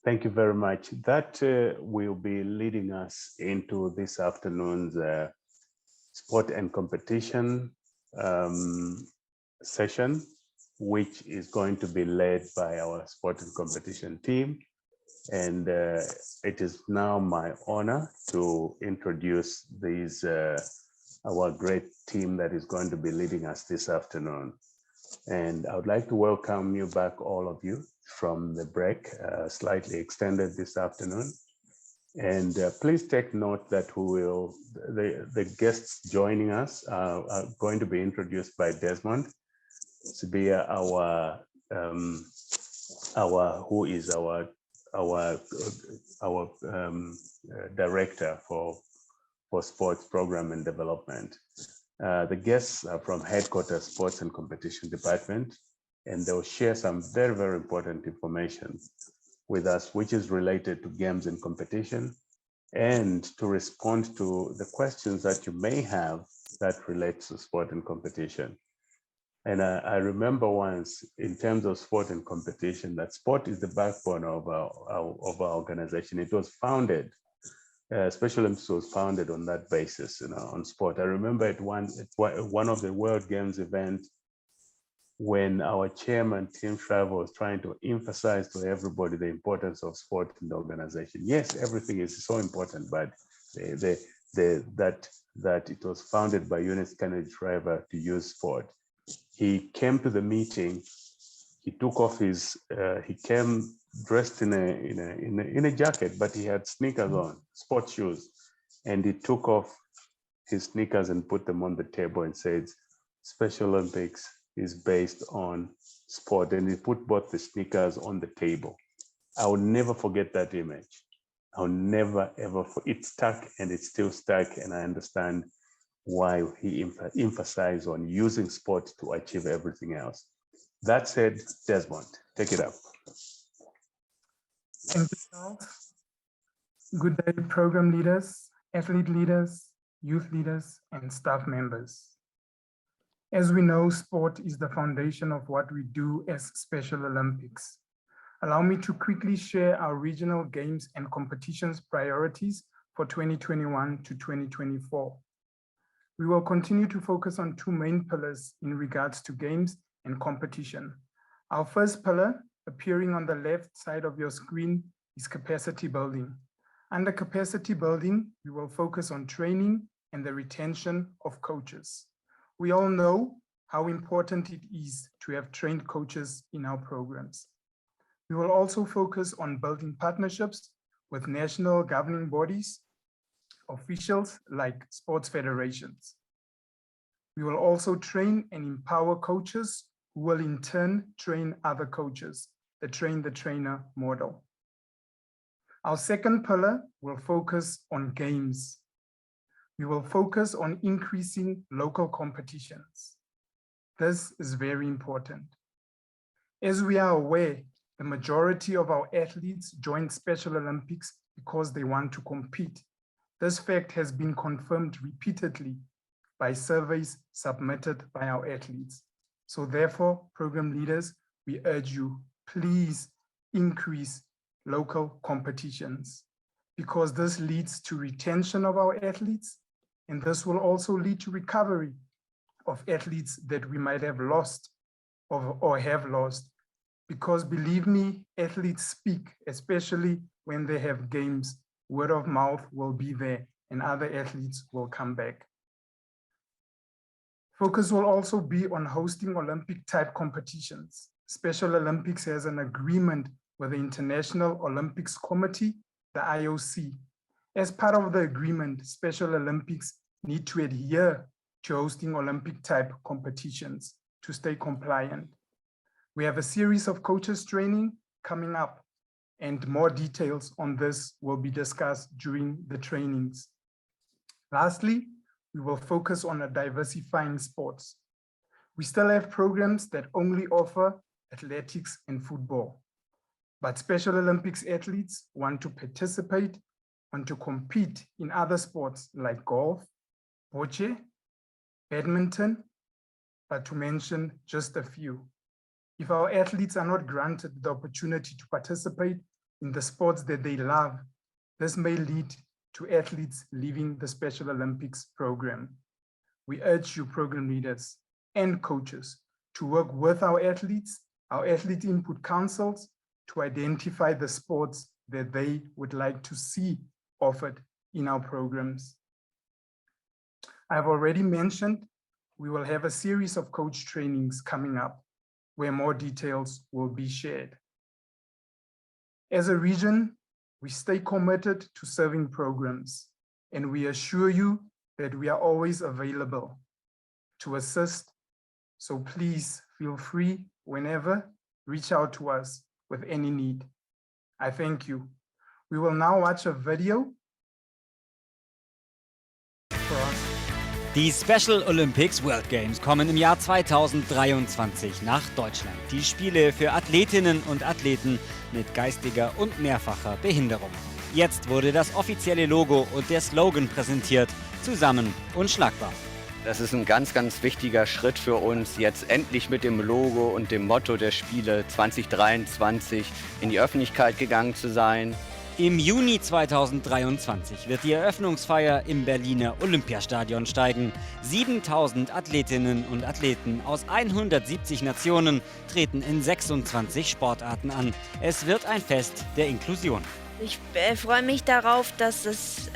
Thank you very much. That will be leading us into this afternoon's sport and competition session, which is going to be led by our sport and competition team. And it is now my honor to introduce these our great team that is going to be leading us this afternoon. And I would like to welcome you back, all of you, from the break, slightly extended this afternoon. And please take note that the guests joining us are going to be introduced by Desmond Sibia, who is our director for sports program and development. The guests are from Headquarters Sports and Competition Department, and they'll share some very, very important information with us, which is related to games and competition, and to respond to the questions that you may have that relates to sport and competition. And I remember once, in terms of sport and competition, that sport is the backbone of our organization. It was founded, Special Olympics was founded on that basis, on sport. I remember at one of the World Games events, when our chairman, Tim Shriver, was trying to emphasize to everybody the importance of sport in the organization. Yes, everything is so important, but that it was founded by Eunice Kennedy Shriver to use sport. He came to the meeting. He took off his. He came dressed in a jacket, but he had sneakers on, sports shoes, and he took off his sneakers and put them on the table and said, "Special Olympics is based on sport," and he put both the sneakers on the table. I will never forget that image. I'll never ever. It stuck, and it's still stuck, and I understand why he emphasized on using sport to achieve everything else. That said, Desmond, take it up. Thank you, Charles. Good day, program leaders, athlete leaders, youth leaders, and staff members. As we know, sport is the foundation of what we do as Special Olympics. Allow me to quickly share our regional games and competitions priorities for 2021 to 2024. We will continue to focus on two main pillars in regards to games and competition. Our first pillar, appearing on the left side of your screen, is capacity building. Under capacity building, we will focus on training and the retention of coaches. We all know how important it is to have trained coaches in our programs. We will also focus on building partnerships with national governing bodies, officials like sports federations. We will also train and empower coaches who will in turn train other coaches, the train the trainer model. Our second pillar will focus on games. We will focus on increasing local competitions. This is very important. As we are aware, the majority of our athletes join Special Olympics because they want to compete. This fact has been confirmed repeatedly by surveys submitted by our athletes. So therefore, program leaders, we urge you, please increase local competitions, because this leads to retention of our athletes, and this will also lead to recovery of athletes that we might have lost or have lost. Because believe me, athletes speak, especially when they have games. Word of mouth will be there and other athletes will come back. Focus will also be on hosting Olympic type competitions. Special Olympics has an agreement with the International Olympics Committee, the IOC. As part of the agreement, Special Olympics need to adhere to hosting Olympic type competitions to stay compliant. We have a series of coaches training coming up, and more details on this will be discussed during the trainings. Lastly, we will focus on diversifying sports. We still have programs that only offer athletics and football, but Special Olympics athletes want to participate, want to compete in other sports like golf, bocce, badminton, but to mention just a few. If our athletes are not granted the opportunity to participate, in the sports that they love, this may lead to athletes leaving the Special Olympics program. We urge you, program leaders and coaches, to work with our athletes, our athlete input councils, to identify the sports that they would like to see offered in our programs. I've already mentioned we will have a series of coach trainings coming up where more details will be shared. As a region, we stay committed to serving programs, and we assure you that we are always available to assist. So please feel free whenever, reach out to us with any need. I thank you. We will now watch a video for us. Die Special Olympics World Games kommen im Jahr 2023 nach Deutschland. Die Spiele für Athletinnen und Athleten mit geistiger und mehrfacher Behinderung. Jetzt wurde das offizielle Logo und der Slogan präsentiert: Zusammen unschlagbar. Das ist ein ganz, ganz wichtiger Schritt für uns, jetzt endlich mit dem Logo und dem Motto der Spiele 2023 in die Öffentlichkeit gegangen zu sein. Im Juni 2023 wird die Eröffnungsfeier im Berliner Olympiastadion steigen. 7000 Athletinnen und Athleten aus 170 Nationen treten in 26 Sportarten an. Es wird ein Fest der Inklusion. Ich freue mich darauf, dass es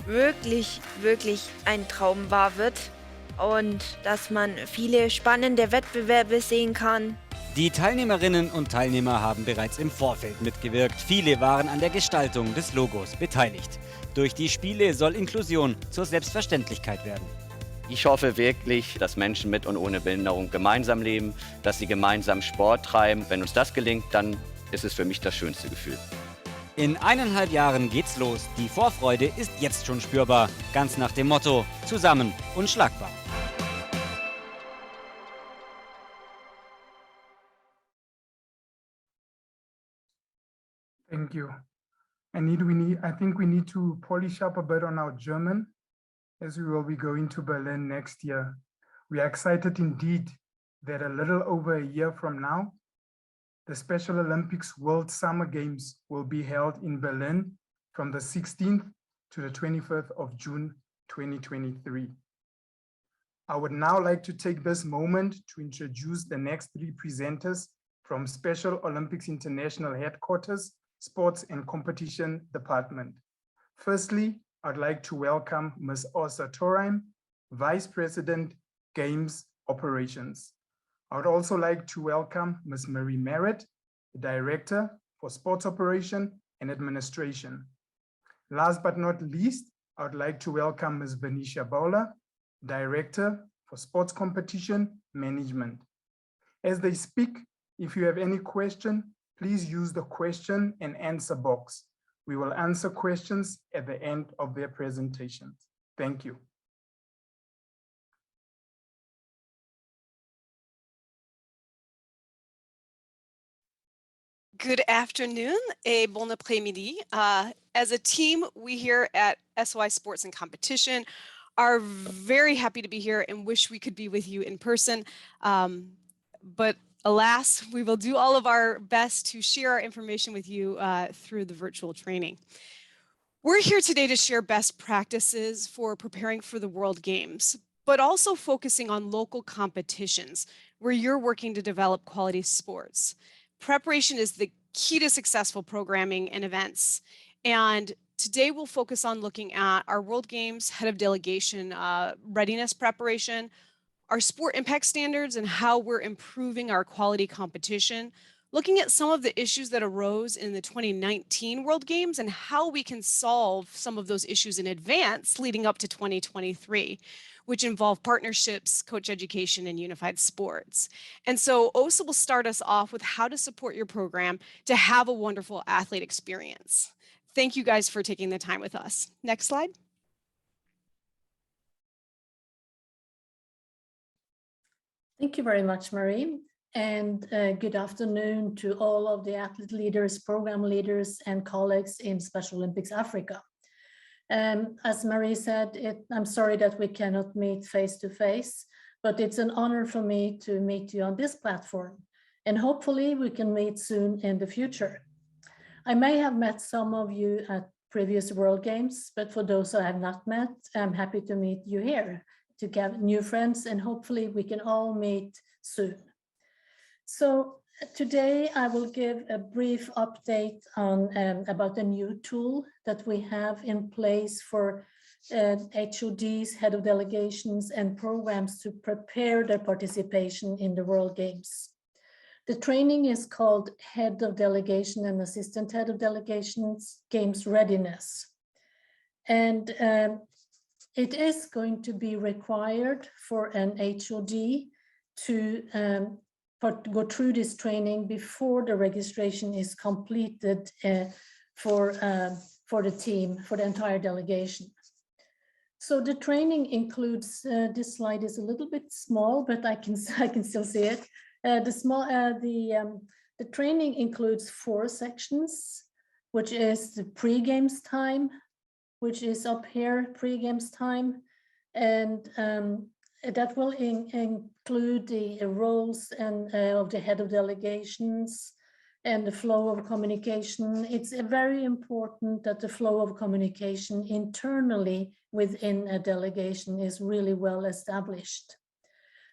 wirklich ein Traum wahr wird und dass man viele spannende Wettbewerbe sehen kann. Die Teilnehmerinnen und Teilnehmer haben bereits im Vorfeld mitgewirkt. Viele waren an der Gestaltung des Logos beteiligt. Durch die Spiele soll Inklusion zur Selbstverständlichkeit werden. Ich hoffe wirklich, dass Menschen mit und ohne Behinderung gemeinsam leben, dass sie gemeinsam Sport treiben. Wenn uns das gelingt, dann ist es für mich das schönste Gefühl. In 1,5 Jahren geht's los. Die Vorfreude ist jetzt schon spürbar. Ganz nach dem Motto: Zusammen unschlagbar. Thank you. I think we need to polish up a bit on our German, as we will be going to Berlin next year. We are excited indeed that a little over a year from now, the Special Olympics World Summer Games will be held in Berlin from the 16th to the 25th of June 2023. I would now like to take this moment to introduce the next 3 presenters from Special Olympics International Headquarters, Sports and Competition Department. Firstly, I'd like to welcome Ms. Osa Torheim, Vice President, Games Operations. I would also like to welcome Ms. Marie Merritt, Director for Sports Operation and Administration. Last but not least, I would like to welcome Ms. Venetia Bowler, Director for Sports Competition Management. As they speak, if you have any question, please use the question and answer box. We will answer questions at the end of their presentations. Thank you. Good afternoon, et bon après-midi. As a team, we here at SOI Sports and Competition are very happy to be here and wish we could be with you in person. But alas, we will do all of our best to share our information with you through the virtual training. We're here today to share best practices for preparing for the World Games, but also focusing on local competitions where you're working to develop quality sports. Preparation is the key to successful programming and events. And today we'll focus on looking at our World Games Head of Delegation readiness preparation, our sport impact standards and how we're improving our quality competition, looking at some of the issues that arose in the 2019 World Games and how we can solve some of those issues in advance leading up to 2023. Which involve partnerships, coach education, and unified sports. And so OSA will start us off with how to support your program to have a wonderful athlete experience. Thank you guys for taking the time with us. Next slide. Thank you very much, Marie. And good afternoon to all of the athlete leaders, program leaders, and colleagues in Special Olympics Africa. As Marie said, I'm sorry that we cannot meet face to face, but it's an honor for me to meet you on this platform. And hopefully we can meet soon in the future. I may have met some of you at previous World Games, but for those I have not met, I'm happy to meet you here, to get new friends, and hopefully we can all meet soon. So today I will give a brief update on about a new tool that we have in place for HODs, head of delegations, and programs to prepare their participation in the World Games. The training is called Head of Delegation and Assistant Head of Delegations Games Readiness. And it is going to be required for an HOD to go through this training before the registration is completed for the team, for the entire delegation. So the training includes, this slide is a little bit small, but I can still see it. The training includes 4 sections, which is the pre-games time, which is up here, pre-games time, and that will include the roles and of the head of delegations and the flow of communication. It's very important that the flow of communication internally within a delegation is really well established.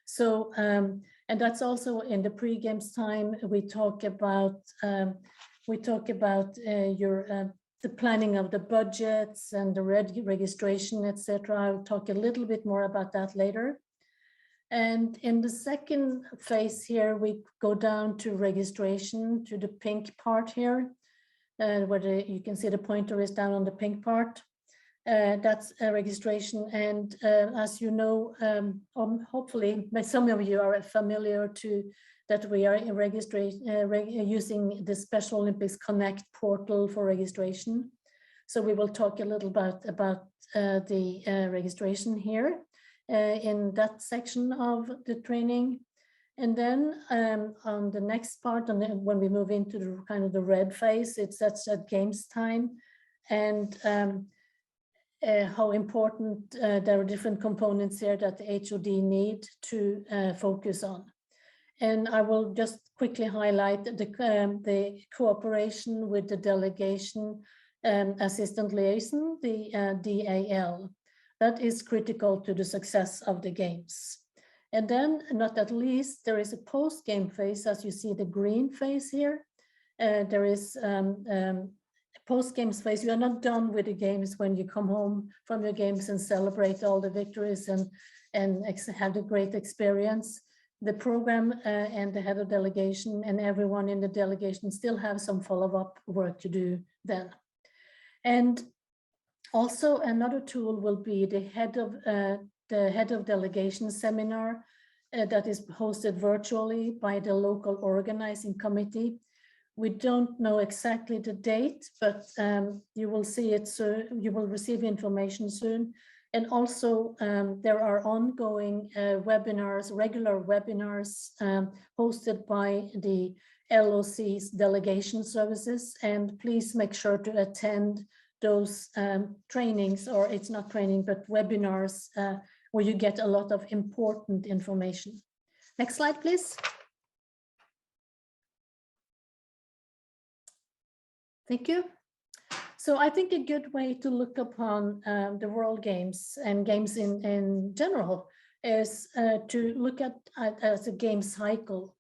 So, and that's also in the pre-games time. We talk about the planning of the budgets and the registration, etc. I'll talk a little bit more about that later. And in the second phase here, we go down to registration, to the pink part here, where you can see the pointer is down on the pink part. That's a registration. And as you know, hopefully some of you are familiar to that we are in using the Special Olympics Connect portal for registration. So we will talk a little about the registration here in that section of the training. And then on the next part, when we move into the kind of the red phase, that's at games time, and how important there are different components here that the HOD need to focus on. And I will just quickly highlight the cooperation with the delegation assistant liaison, the DAL. That is critical to the success of the games. And then, not at least, there is a post-game phase, as you see the green phase here. There is a post-games phase. You are not done with the games when you come home from your games and celebrate all the victories and have a great experience. The program and the head of delegation and everyone in the delegation still have some follow-up work to do then. And also another tool will be the head of delegation seminar that is hosted virtually by the local organizing committee. We don't know exactly the date, but you will see it soon. You will receive information soon. And also there are ongoing webinars, regular webinars hosted by the LOC's delegation services. And please make sure to attend those trainings, or it's not training, but webinars where you get a lot of important information. Next slide, please. Thank you. So I think a good way to look upon the World Games and games in general is to look at as a game cycle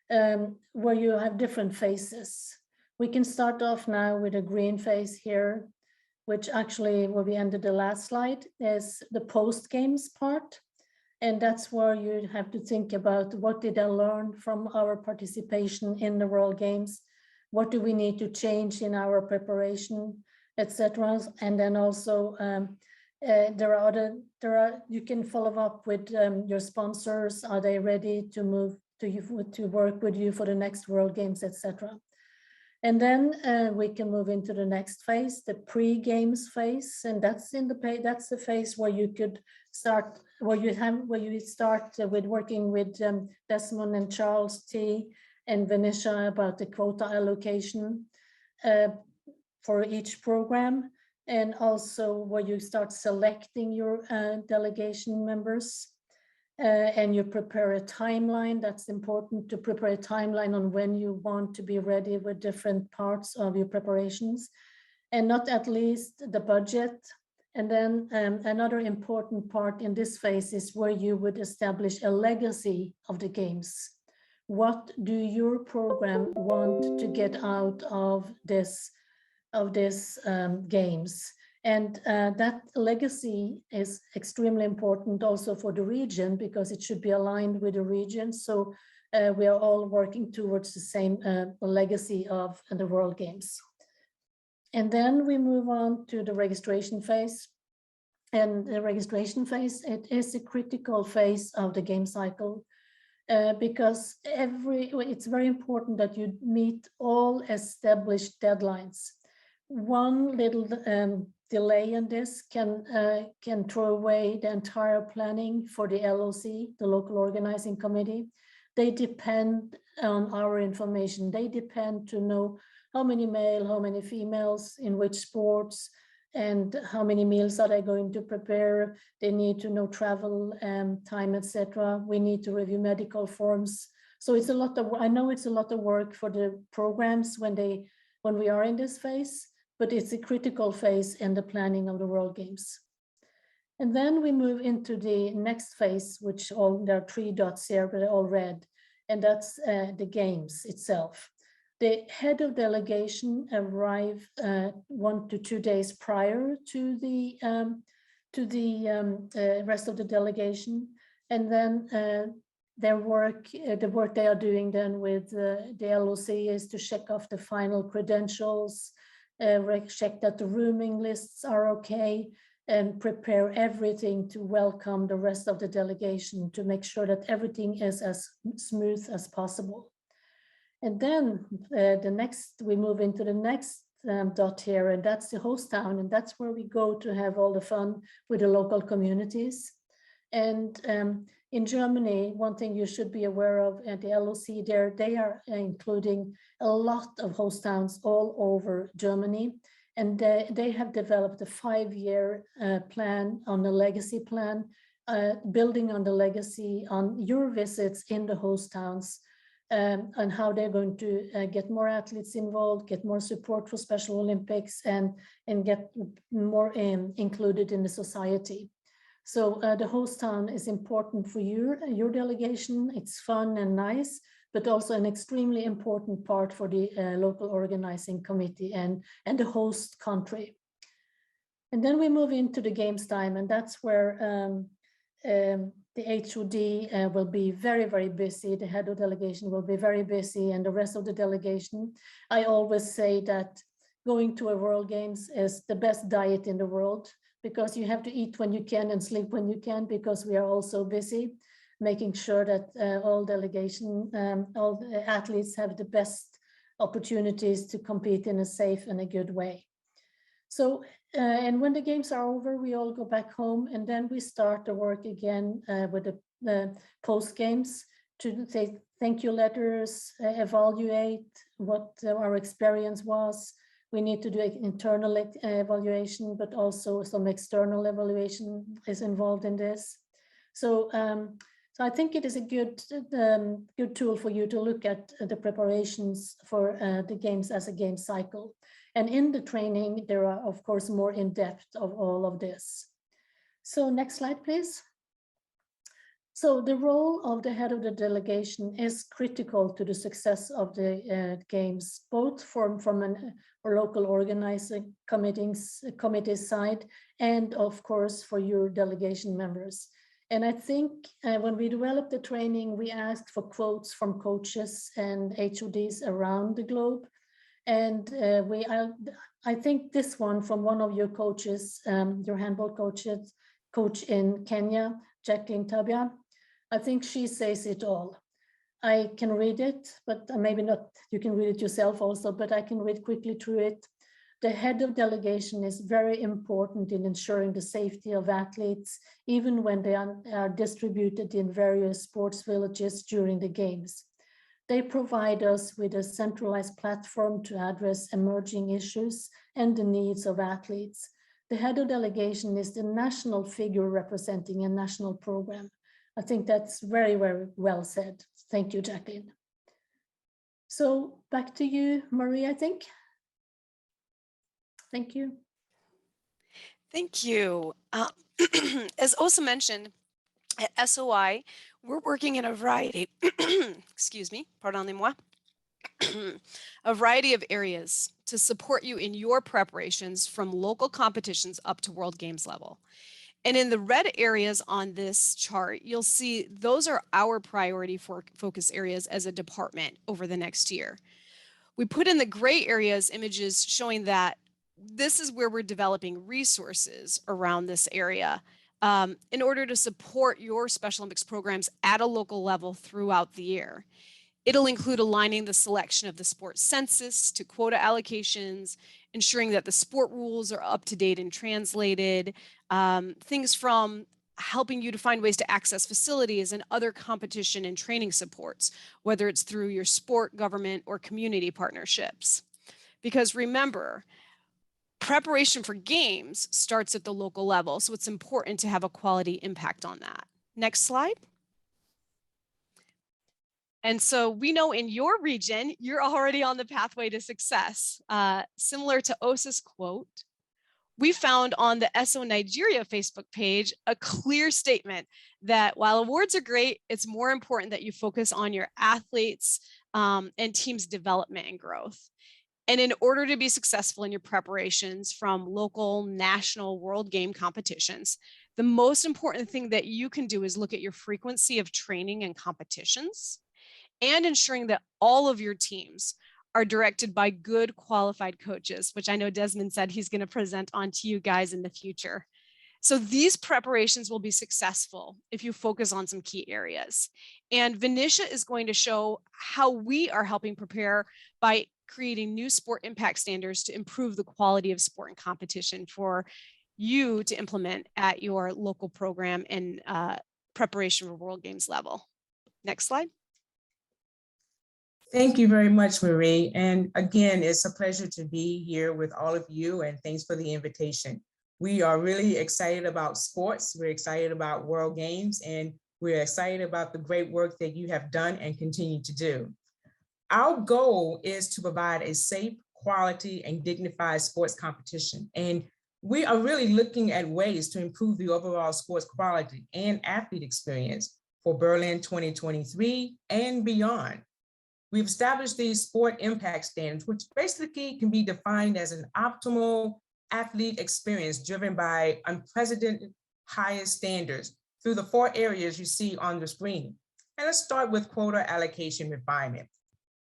where you have different phases. We can start off now with a green phase here, which actually where we ended the last slide is the post-games part. And that's where you have to think about what did I learn from our participation in the World Games? What do we need to change in our preparation, etc. And then also you can follow up with your sponsors. Are they ready to move to work with you for the next World Games, etc. And then we can move into the next phase, the pre-games phase, and that's the phase where you could start, where you start with working with Desmond and Charles T. and Venetia about the quota allocation for each program, and also where you start selecting your delegation members. and you prepare a timeline. That's important, to prepare a timeline on when you want to be ready with different parts of your preparations, and not at least the budget. And then another important part in this phase is where you would establish a legacy of the games. What do your program want to get out of this games? And that legacy is extremely important also for the region, because it should be aligned with the region. So we are all working towards the same legacy of the World Games. And then we move on to the registration phase. And the registration phase, it is a critical phase of the game cycle, because it's very important that you meet all established deadlines. One little delay in this can throw away the entire planning for the LOC, the local organizing committee. They depend on our information. They depend to know how many male, how many females, in which sports, and how many meals are they going to prepare. They need to know travel time, etc. We need to review medical forms. So it's a lot of, I know it's a lot of work for the programs when we are in this phase, but it's a critical phase in the planning of the World Games. And then we move into the next phase, which there are 3 dots here, but they're all red, and that's the games itself. The head of delegation arrive 1 to 2 days prior to the rest of the delegation, and then the work they are doing then with the LOC is to check off the final credentials, check that the rooming lists are okay, and prepare everything to welcome the rest of the delegation, to make sure that everything is as smooth as possible. And then we move into the next dot here, and that's the host town, and that's where we go to have all the fun with the local communities. And in Germany, one thing you should be aware of at the LOC there, they are including a lot of host towns all over Germany. And they have developed a 5-year plan on the legacy plan, building on the legacy on your visits in the host towns, and how they're going to get more athletes involved, get more support for Special Olympics, and get more included in the society. So the host town is important for your delegation. It's fun and nice, but also an extremely important part for the local organizing committee and the host country. And then we move into the games time, and that's where the HOD will be very, very busy. The head of delegation will be very busy, and the rest of the delegation. I always say that going to a World Games is the best diet in the world, because you have to eat when you can and sleep when you can, because we are all so busy, making sure that all the athletes have the best opportunities to compete in a safe and a good way. So, and when the games are over, we all go back home, and then we start the work again with the post games to say thank you letters, evaluate what our experience was. We need to do an internal evaluation, but also some external evaluation is involved in this. So, so I think it is a good tool for you to look at the preparations for the games as a game cycle. And in the training, there are, of course, more in depth of all of this. So next slide, please. So the role of the head of the delegation is critical to the success of the games, both from a local organizing committee side, and of course for your delegation members. And I think when we developed the training, we asked for quotes from coaches and HODs around the globe. And I think this one from one of your coaches, your handball coach in Kenya, Jacqueline Tabia, I think she says it all. I can read it, but maybe not, you can read it yourself also, but I can read quickly through it. The head of delegation is very important in ensuring the safety of athletes, even when they are distributed in various sports villages during the games. They provide us with a centralized platform to address emerging issues and the needs of athletes. The head of delegation is the national figure representing a national program. I think that's very, very well said. Thank you, Jacqueline. So back to you, Marie, I think. Thank you. Thank you. As also mentioned, at SOI, we're working in a variety, excuse me, pardonnez-moi, a variety of areas to support you in your preparations from local competitions up to World Games level. And in the red areas on this chart, you'll see those are our priority for focus areas as a department over the next year. We put in the gray areas images showing that this is where we're developing resources around this area in order to support your Special Olympics programs at a local level throughout the year. It'll include aligning the selection of the sport census to quota allocations, ensuring that the sport rules are up to date and translated, things from helping you to find ways to access facilities and other competition and training supports, whether it's through your sport, government, or community partnerships. Because remember, preparation for games starts at the local level, so it's important to have a quality impact on that. Next slide. And so we know in your region, you're already on the pathway to success. Similar to Osa's quote, we found on the SO Nigeria Facebook page a clear statement that while awards are great, it's more important that you focus on your athletes and teams' development and growth. And in order to be successful in your preparations from local, national, world game competitions, the most important thing that you can do is look at your frequency of training and competitions and ensuring that all of your teams are directed by good qualified coaches, which I know Desmond said he's going to present on to you guys in the future. So these preparations will be successful if you focus on some key areas. And Venetia is going to show how we are helping prepare by creating new sport impact standards to improve the quality of sport and competition for you to implement at your local program and preparation for World Games level. Next slide. Thank you very much, Marie. And again, it's a pleasure to be here with all of you, and thanks for the invitation. We are really excited about sports. We're excited about World Games, and we're excited about the great work that you have done and continue to do. Our goal is to provide a safe, quality, and dignified sports competition. And we are really looking at ways to improve the overall sports quality and athlete experience for Berlin 2023 and beyond. We've established these sport impact standards, which basically can be defined as an optimal athlete experience driven by unprecedented highest standards through the 4 areas you see on the screen. And let's start with quota, allocation, refinement.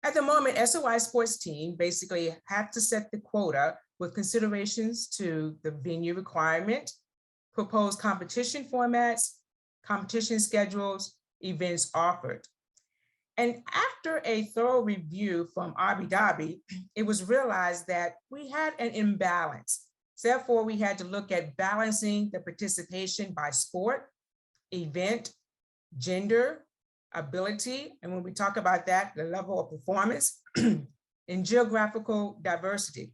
At the moment, SOI sports team basically have to set the quota with considerations to the venue requirement, proposed competition formats, competition schedules, events offered. And after a thorough review from Abu Dhabi, it was realized that we had an imbalance. Therefore, we had to look at balancing the participation by sport, event, gender, ability, and when we talk about that, the level of performance, and geographical diversity.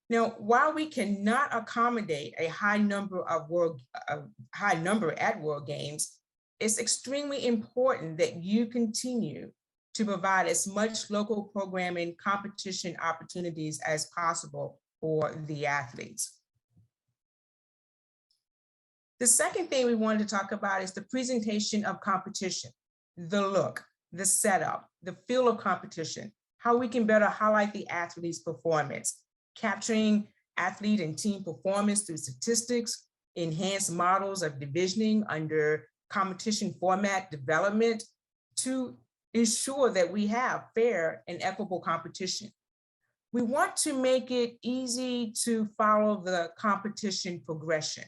Now, while we cannot accommodate a high number at World Games, it's extremely important that you continue to provide as much local programming competition opportunities as possible for the athletes. The second thing we wanted to talk about is the presentation of competition, the look, the setup, the feel of competition, how we can better highlight the athlete's performance, capturing athlete and team performance through statistics, enhanced models of divisioning under competition format development to ensure that we have fair and equitable competition. We want to make it easy to follow the competition progression.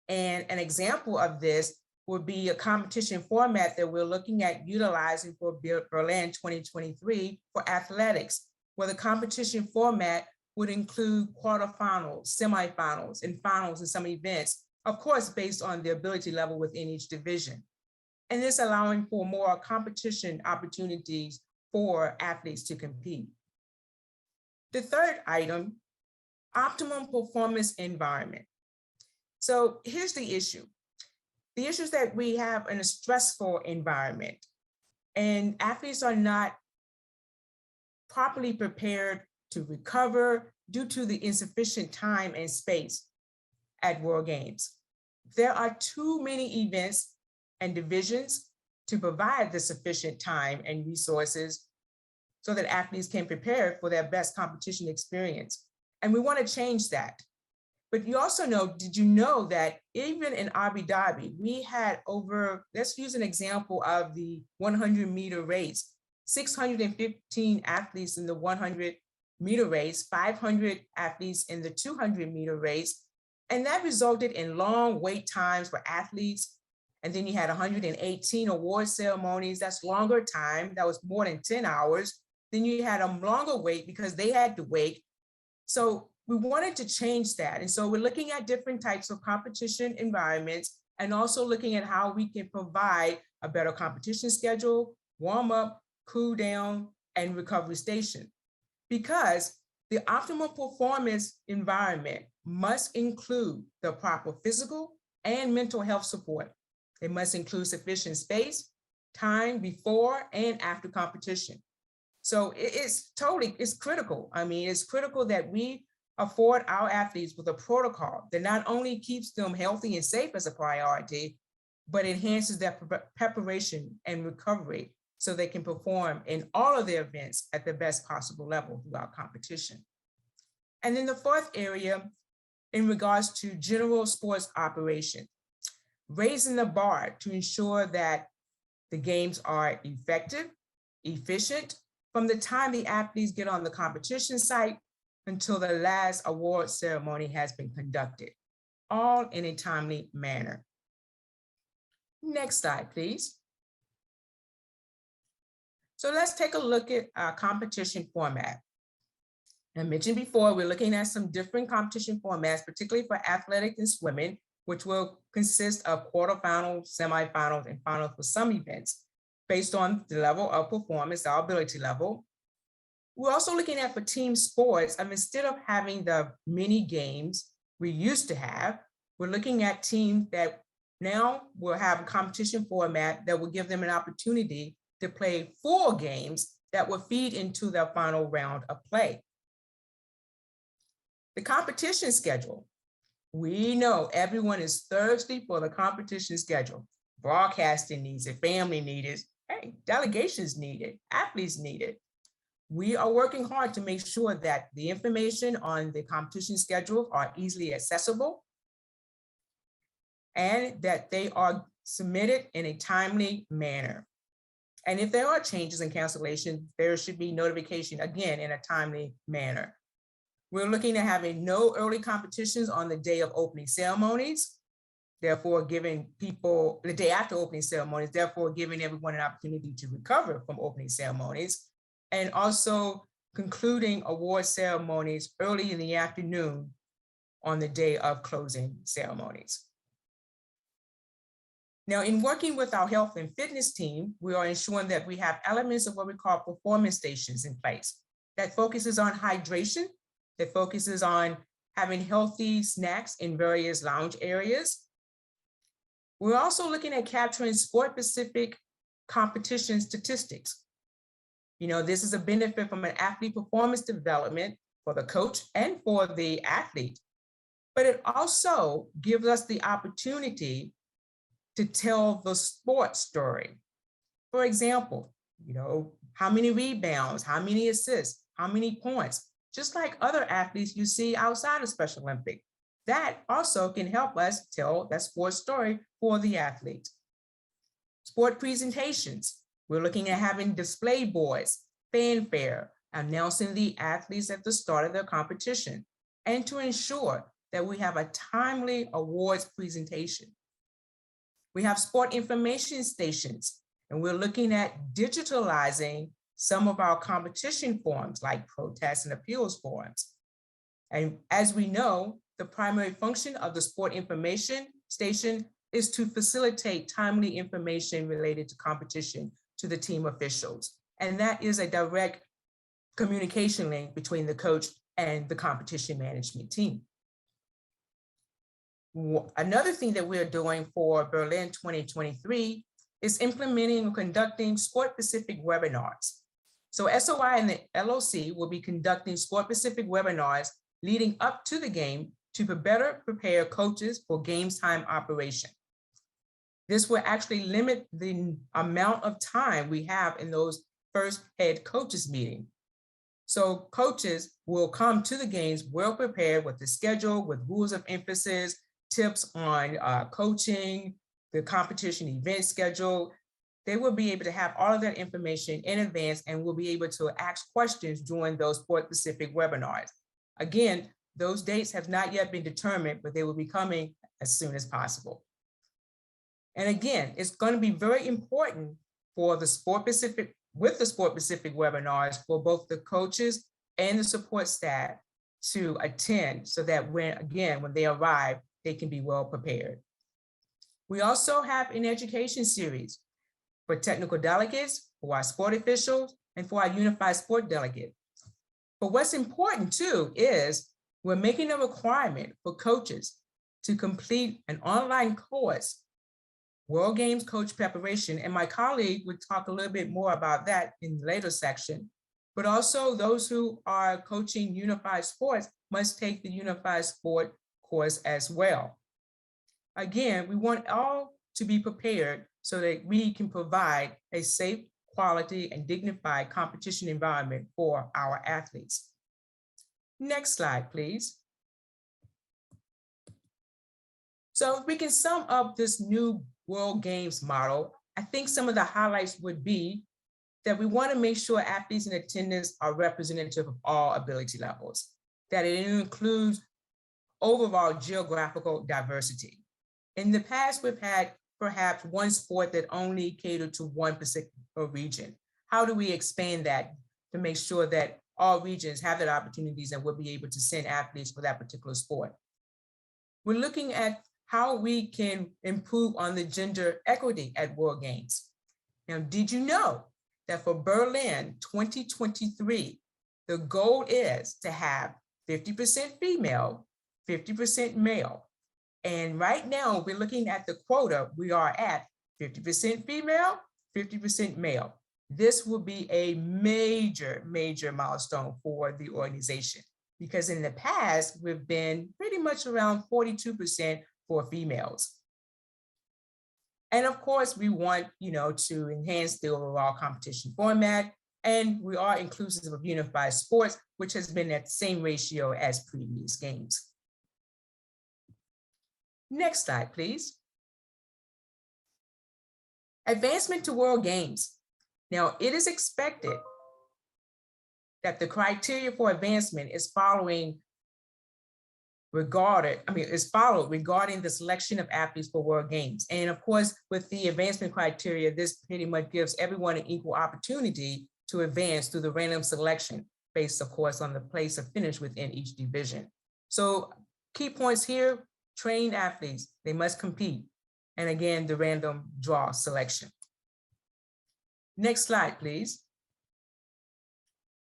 And an example of this would be a competition format that we're looking at utilizing for Berlin 2023 for athletics, where the competition format would include quarterfinals, semifinals, and finals in some events, of course, based on the ability level within each division. And this allowing for more competition opportunities for athletes to compete. The third item, optimum performance environment. So here's the issue. the issues that we have in a stressful environment, and athletes are not properly prepared to recover due to the insufficient time and space at World Games. There are too many events and divisions to provide the sufficient time and resources so that athletes can prepare for their best competition experience. And we want to change that. But you also know, did you know that even in Abu Dhabi, we had over, let's use an example of the 100-meter race, 615 athletes in the 100-meter race, 500 athletes in the 200-meter race. And that resulted in long wait times for athletes. And then you had 118 award ceremonies. That's longer time. That was more than 10 hours. Then you had a longer wait because they had to wait. So we wanted to change that. And so we're looking at different types of competition environments and also looking at how we can provide a better competition schedule, warm up, cool down, and recovery station. Because the optimal performance environment must include the proper physical and mental health support. It must include sufficient space, time before and after competition. So it's critical. I mean, it's critical that we afford our athletes with a protocol that not only keeps them healthy and safe as a priority, but enhances their preparation and recovery so they can perform in all of their events at the best possible level throughout competition. And then the fourth area, in regards to general sports operation, raising the bar to ensure that the games are effective, efficient, from the time the athletes get on the competition site until the last award ceremony has been conducted, all in a timely manner. Next slide, please. So let's take a look at our competition format. I mentioned before, we're looking at some different competition formats, particularly for athletics and swimming, which will consist of quarterfinals, semifinals, and finals for some events, based on the level of performance, our ability level. We're also looking at for team sports, instead of having the mini games we used to have, we're looking at teams that now will have a competition format that will give them an opportunity to play 4 games that will feed into their final round of play. The competition schedule. We know everyone is thirsty for the competition schedule. Broadcasting needs it, family needs it, hey, delegations need it, athletes need it. We are working hard to make sure that the information on the competition schedule are easily accessible and that they are submitted in a timely manner. And if there are changes and cancellations, there should be notification, again, in a timely manner. We're looking at having no early competitions on the day of opening ceremonies, therefore giving people, the day after opening ceremonies, therefore giving everyone an opportunity to recover from opening ceremonies, and also concluding award ceremonies early in the afternoon on the day of closing ceremonies. Now, in working with our health and fitness team, we are ensuring that we have elements of what we call performance stations in place that focuses on hydration, that focuses on having healthy snacks in various lounge areas. We're also looking at capturing sport-specific competition statistics. You know, this is a benefit from an athlete performance development for the coach and for the athlete, but it also gives us the opportunity to tell the sports story. For example, you know, how many rebounds, how many assists, how many points, just like other athletes you see outside of Special Olympics. That also can help us tell that sports story for the athlete. Sport presentations. We're looking at having display boards, fanfare, announcing the athletes at the start of their competition, and to ensure that we have a timely awards presentation. We have sport information stations, and we're looking at digitalizing some of our competition forums like protest and appeals forums. And as we know, the primary function of the sport information station is to facilitate timely information related to competition to the team officials. And that is a direct communication link between the coach and the competition management team. Another thing that we're doing for Berlin 2023 is implementing and conducting sport-specific webinars. So SOI and the LOC will be conducting sport-specific webinars leading up to the game to better prepare coaches for games time operation. This will actually limit the amount of time we have in those first head coaches meeting. So coaches will come to the games well prepared with the schedule, with rules of emphasis, tips on coaching, the competition event schedule. They will be able to have all of that information in advance and will be able to ask questions during those sport-specific webinars. Again, those dates have not yet been determined, but they will be coming as soon as possible. And again, it's going to be very important for the sport-specific webinars for both the coaches and the support staff to attend so that when they arrive, they can be well prepared. We also have an education series for technical delegates, for our sport officials, and for our unified sport delegate. But what's important too is we're making a requirement for coaches to complete an online course, World Games Coach Preparation, and my colleague would talk a little bit more about that in the later section. But also those who are coaching unified sports must take the unified sport course as well. Again, we want all to be prepared so that we can provide a safe, quality, and dignified competition environment for our athletes. Next slide, please. So if we can sum up this new World Games model, I think some of the highlights would be that we want to make sure athletes in attendance are representative of all ability levels, that it includes overall geographical diversity. In the past, we've had perhaps one sport that only catered to one particular region. How do we expand that to make sure that all regions have that opportunities and will be able to send athletes for that particular sport? We're looking at how we can improve on the gender equity at World Games. Now, did you know that for Berlin 2023, the goal is to have 50% female, 50% male. And right now we're looking at the quota, we are at 50% female, 50% male. This will be a major, major milestone for the organization because in the past, we've been pretty much around 42% for females. And of course, we want, to enhance the overall competition format, and we are inclusive of unified sports, which has been at the same ratio as previous games. Next slide, please. Advancement to World Games. Now, it is expected that the criteria for advancement is followed regarding the selection of athletes for World Games. And of course, with the advancement criteria, this pretty much gives everyone an equal opportunity to advance through the random selection based, of course, on the place of finish within each division. So key points here, trained athletes, they must compete. And again, the random draw selection. Next slide, please.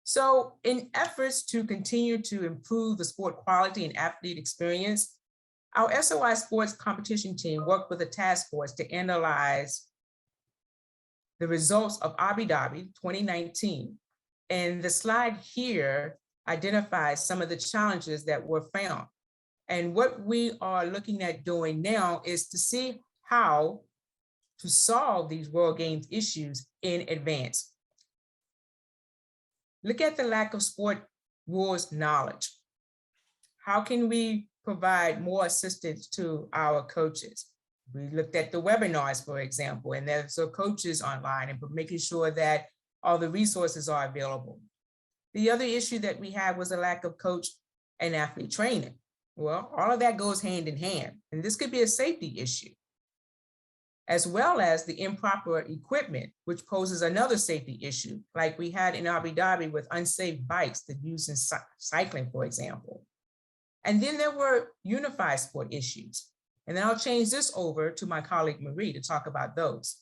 So in efforts to continue to improve the sport quality and athlete experience, our SOI sports competition team worked with a task force to analyze the results of Abu Dhabi 2019. And the slide here identifies some of the challenges that were found. And what we are looking at doing now is to see how to solve these World Games issues in advance. Look at the lack of sport rules knowledge. How can we provide more assistance to our coaches? We looked at the webinars, for example, and there's coaches online and making sure that all the resources are available. The other issue that we had was a lack of coach and athlete training. Well, all of that goes hand in hand, and this could be a safety issue, as well as the improper equipment, which poses another safety issue, like we had in Abu Dhabi with unsafe bikes that used in cycling, for example. And then there were unified sport issues. And then I'll change this over to my colleague Marie to talk about those.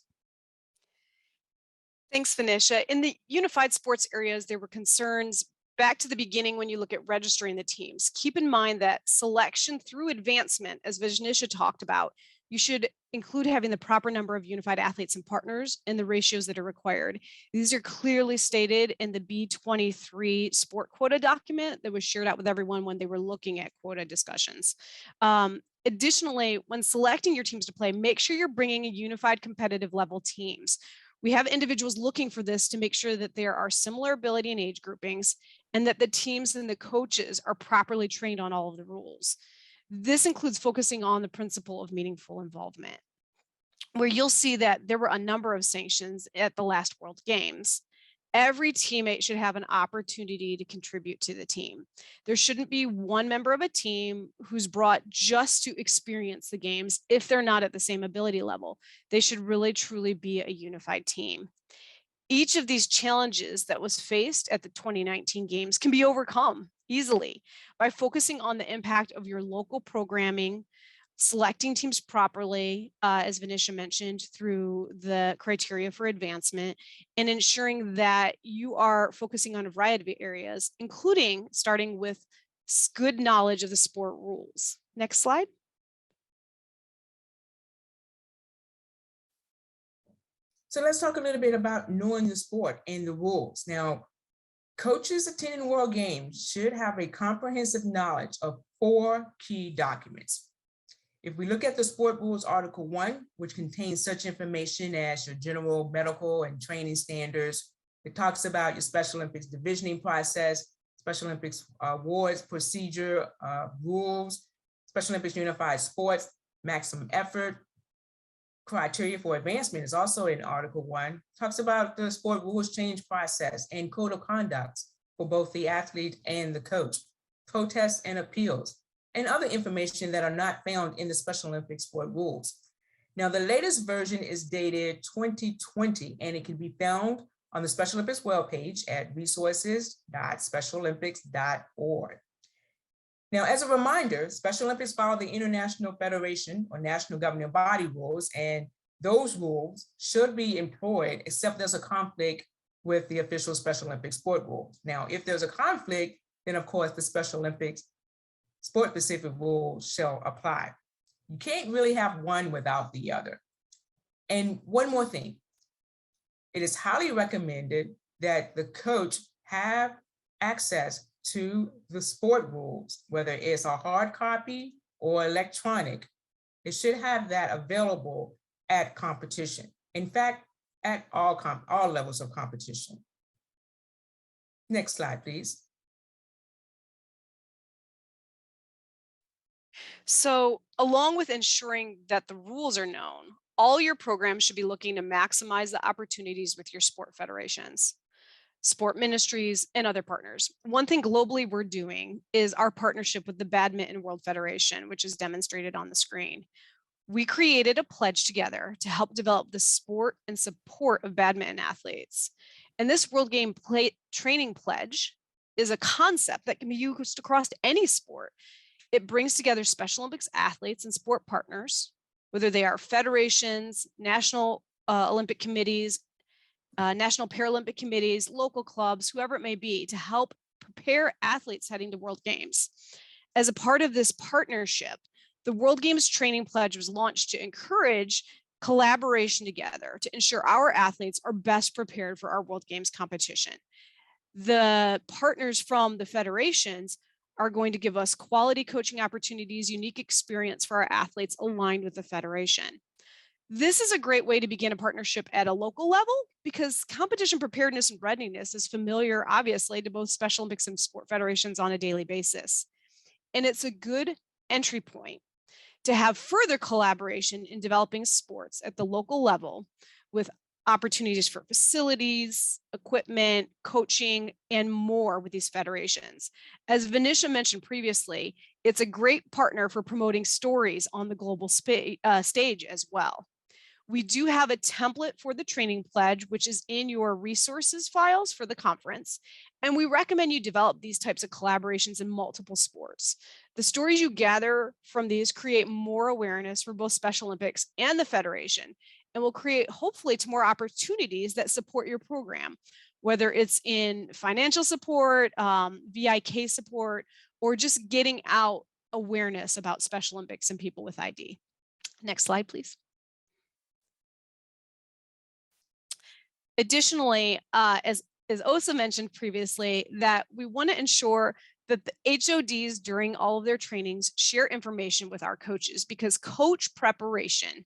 Thanks, Venetia. In the unified sports areas, there were concerns back to the beginning, when you look at registering the teams, keep in mind that selection through advancement, as Vishnisha talked about, you should include having the proper number of unified athletes and partners and the ratios that are required. These are clearly stated in the B23 sport quota document that was shared out with everyone when they were looking at quota discussions. Additionally, when selecting your teams to play, make sure you're bringing a unified competitive level teams. We have individuals looking for this to make sure that there are similar ability and age groupings and that the teams and the coaches are properly trained on all of the rules. This includes focusing on the principle of meaningful involvement, where you'll see that there were a number of sanctions at the last World Games. Every teammate should have an opportunity to contribute to the team. There shouldn't be one member of a team who's brought just to experience the games if they're not at the same ability level. They should really truly be a unified team. Each of these challenges that was faced at the 2019 games can be overcome easily by focusing on the impact of your local programming, selecting teams properly, as Venetia mentioned, through the criteria for advancement, and ensuring that you are focusing on a variety of areas, including starting with good knowledge of the sport rules. Next slide. So let's talk a little bit about knowing the sport and the rules. Now, coaches attending World Games should have a comprehensive knowledge of 4 key documents. If we look at the Sport Rules Article 1, which contains such information as your general medical and training standards, it talks about your Special Olympics divisioning process, Special Olympics awards procedure, rules, Special Olympics unified sports, maximum effort, criteria for advancement is also in Article 1, talks about the sport rules change process and code of conduct for both the athlete and the coach, protests and appeals, and other information that are not found in the Special Olympics sport rules. Now, the latest version is dated 2020, and it can be found on the Special Olympics webpage at resources.specialolympics.org. Now, as a reminder, Special Olympics follow the International Federation or National Governing Body rules, and those rules should be employed except there's a conflict with the official Special Olympics sport rules. Now, if there's a conflict, then of course the Special Olympics sport-specific rules shall apply. You can't really have one without the other. And one more thing, it is highly recommended that the coach have access to the sport rules, whether it's a hard copy or electronic. It should have that available at competition. In fact, at all levels of competition. Next slide, please. So, along with ensuring that the rules are known, all your programs should be looking to maximize the opportunities with your sport federations, sport ministries, and other partners. One thing globally we're doing is our partnership with the Badminton World Federation, which is demonstrated on the screen. We created a pledge together to help develop the sport and support of badminton athletes. And this World Game Training Pledge is a concept that can be used across any sport. It brings together Special Olympics athletes and sport partners, whether they are federations, national Olympic committees, national Paralympic committees, local clubs, whoever it may be, to help prepare athletes heading to World Games. As a part of this partnership, the World Games Training Pledge was launched to encourage collaboration together to ensure our athletes are best prepared for our World Games competition. The partners from the federations are going to give us quality coaching opportunities, unique experience for our athletes aligned with the federation. This is a great way to begin a partnership at a local level because competition preparedness and readiness is familiar, obviously, to both Special Olympics and sport federations on a daily basis. And it's a good entry point to have further collaboration in developing sports at the local level with opportunities for facilities, equipment, coaching, and more with these federations. As Venetia mentioned previously, it's a great partner for promoting stories on the global stage as well. We do have a template for the training pledge, which is in your resources files for the conference. And we recommend you develop these types of collaborations in multiple sports. The stories you gather from these create more awareness for both Special Olympics and the federation, and will create hopefully to more opportunities that support your program. whether it's in financial support, VIK support, or just getting out awareness about Special Olympics and people with ID. Next slide, please. Additionally, as Osa mentioned previously, that we want to ensure that the HODs during all of their trainings share information with our coaches, because coach preparation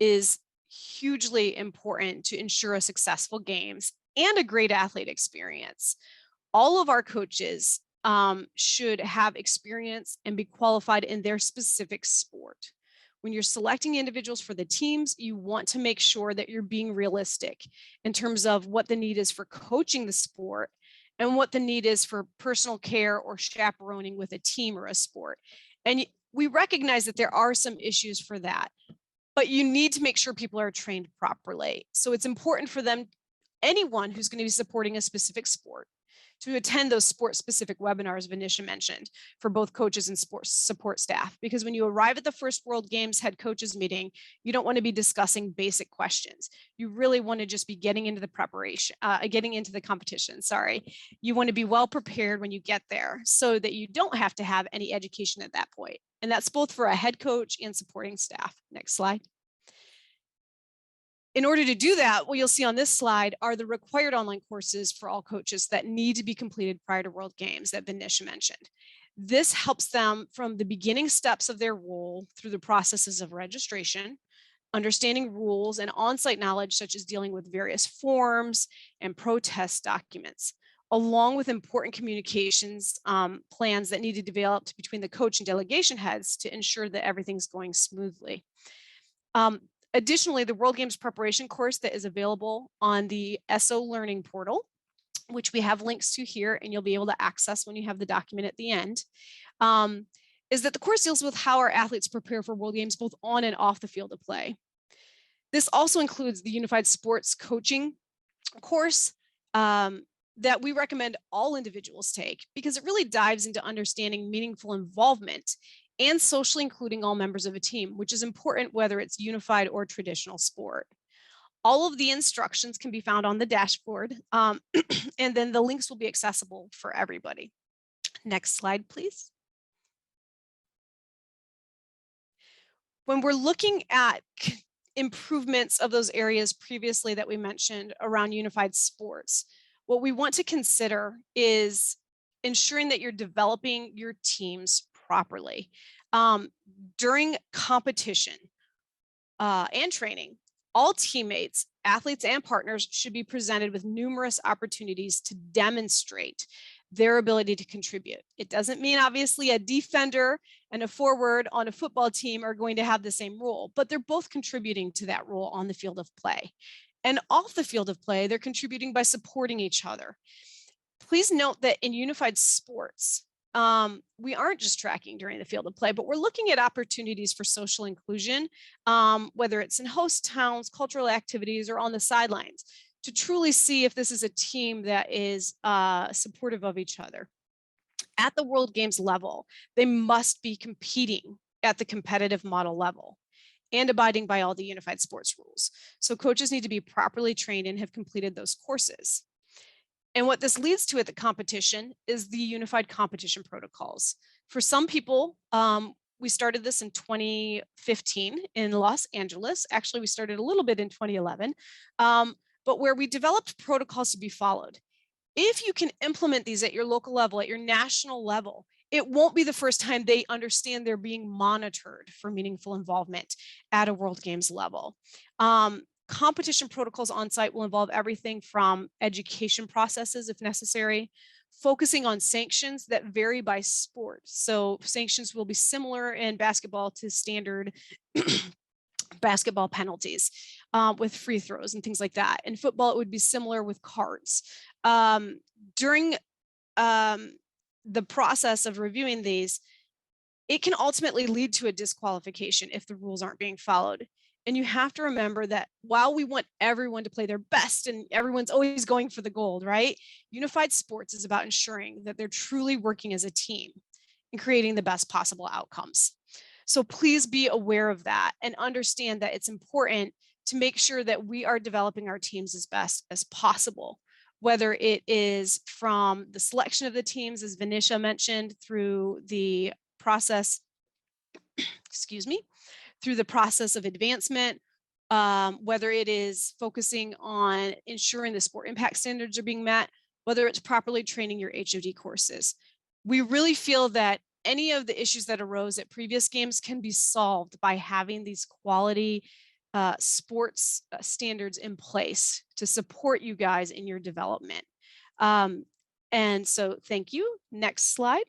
is hugely important to ensure a successful games and a great athlete experience. All of our coaches should have experience and be qualified in their specific sport. When you're selecting individuals for the teams, you want to make sure that you're being realistic in terms of what the need is for coaching the sport and what the need is for personal care or chaperoning with a team or a sport. And we recognize that there are some issues for that, but you need to make sure people are trained properly. So it's important for them, anyone who's going to be supporting a specific sport, to attend those sport-specific webinars Venetia mentioned for both coaches and sports support staff. Because when you arrive at the first World Games head coaches meeting, you don't want to be discussing basic questions. You really want to just be getting into the preparation, getting into the competition, sorry. You want to be well prepared when you get there so that you don't have to have any education at that point. And that's both for a head coach and supporting staff. Next slide. In order to do that, what you'll see on this slide are the required online courses for all coaches that need to be completed prior to World Games that Venetia mentioned. This helps them from the beginning steps of their role through the processes of registration, understanding rules, and on-site knowledge such as dealing with various forms and protest documents, along with important communications plans that need to be developed between the coach and delegation heads to ensure that everything's going smoothly. Additionally, the World Games preparation course that is available on the SO Learning portal, which we have links to here and you'll be able to access when you have the document at the end, is that the course deals with how our athletes prepare for World Games both on and off the field of play. This also includes the Unified Sports Coaching course that we recommend all individuals take, because it really dives into understanding meaningful involvement and socially including all members of a team, which is important whether it's unified or traditional sport. All of the instructions can be found on the dashboard, and then the links will be accessible for everybody. Next slide, please. When we're looking at improvements of those areas previously that we mentioned around unified sports, what we want to consider is ensuring that you're developing your teams properly. During competition and training, all teammates, athletes, and partners should be presented with numerous opportunities to demonstrate their ability to contribute. It doesn't mean obviously a defender and a forward on a football team are going to have the same role, but they're both contributing to that role on the field of play. And off the field of play, they're contributing by supporting each other. Please note that in unified sports, we aren't just tracking during the field of play, but we're looking at opportunities for social inclusion, whether it's in host towns, cultural activities, or on the sidelines, to truly see if this is a team that is supportive of each other. At the World Games level, they must be competing at the competitive model level and abiding by all the unified sports rules. So coaches need to be properly trained and have completed those courses. And what this leads to at the competition is the unified competition protocols. For some people, we started this in 2015 in Los Angeles. Actually, we started a little bit in 2011, but where we developed protocols to be followed. If you can implement these at your local level, at your national level, it won't be the first time they understand they're being monitored for meaningful involvement at a World Games level. Competition protocols on site will involve everything from education processes, if necessary, focusing on sanctions that vary by sport. So sanctions will be similar in basketball to standard basketball penalties with free throws and things like that. In football, it would be similar with cards. During the process of reviewing these, it can ultimately lead to a disqualification if the rules aren't being followed. And you have to remember that while we want everyone to play their best and everyone's always going for the gold, right? Unified sports is about ensuring that they're truly working as a team and creating the best possible outcomes. So please be aware of that and understand that it's important to make sure that we are developing our teams as best as possible. whether it is from the selection of the teams, as Venetia mentioned, through the process, excuse me, through the process of advancement, whether it is focusing on ensuring the sport impact standards are being met, whether it's properly training your HOD courses. We really feel that any of the issues that arose at previous games can be solved by having these quality sports standards in place to support you guys in your development. And so thank you. Next slide.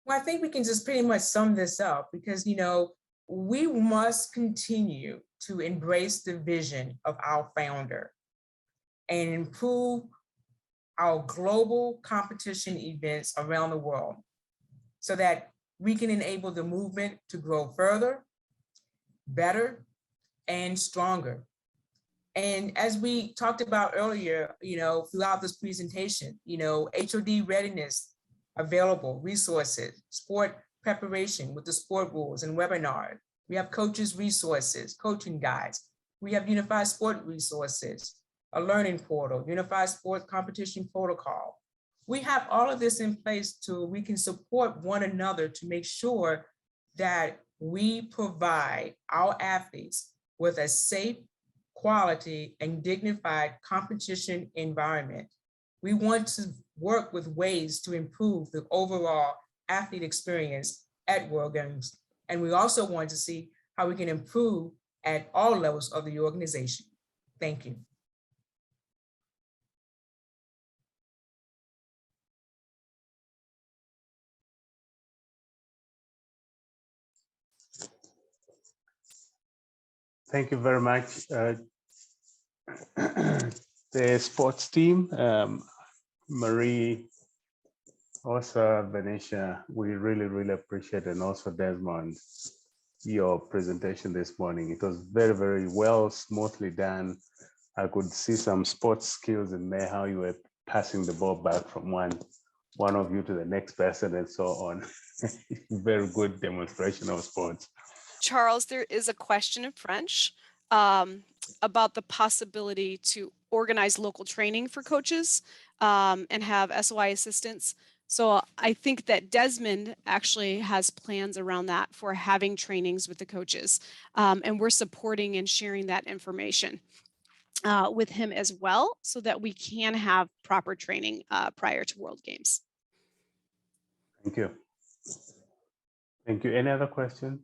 Well, I think we can just pretty much sum this up because, you know, we must continue to embrace the vision of our founder and improve our global competition events around the world so that we can enable the movement to grow further, better, and stronger. And as we talked about earlier, you know, throughout this presentation, you know, HOD readiness, available resources, sport preparation with the sport rules and webinars. We have coaches resources, coaching guides. We have unified sport resources, a learning portal, unified sport competition protocol. We have all of this in place so we can support one another to make sure that we provide our athletes with a safe, quality, and dignified competition environment. We want to work with ways to improve the overall athlete experience at World Games. And we also want to see how we can improve at all levels of the organization. Thank you. Thank you very much. The sports team, Marie, also Venetia, we really, really appreciate, and also Desmond, your presentation this morning. It was very, very well, smoothly done. I could see some sports skills in there, how you were passing the ball back from one of you to the next person and so on. Very good demonstration of sports. Charles, there is a question in French about the possibility to organize local training for coaches and have SOI assistants. So I think that Desmond actually has plans around that for having trainings with the coaches. And we're supporting and sharing that information with him as well so that we can have proper training prior to World Games. Thank you. Thank you. Any other question?